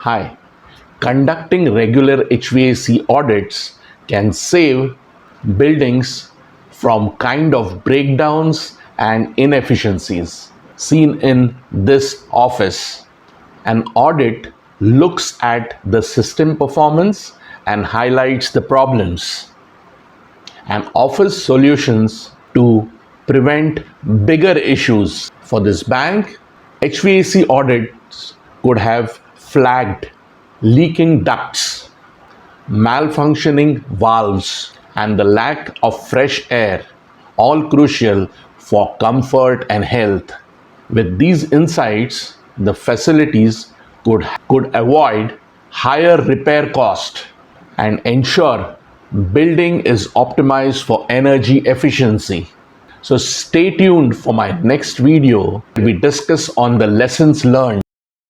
Hi. Conducting regular HVAC audits can save buildings from kind of breakdowns and inefficiencies seen in this office. An audit looks at the system performance and highlights the problems and offers solutions to prevent bigger issues. For this bank, HVAC audits could have flagged leaking ducts, malfunctioning valves, and the lack of fresh air, all crucial for comfort and health. With these insights, the facilities could avoid higher repair cost and ensure building is optimized for energy efficiency. So stay tuned for my next video. We discuss on the lessons learned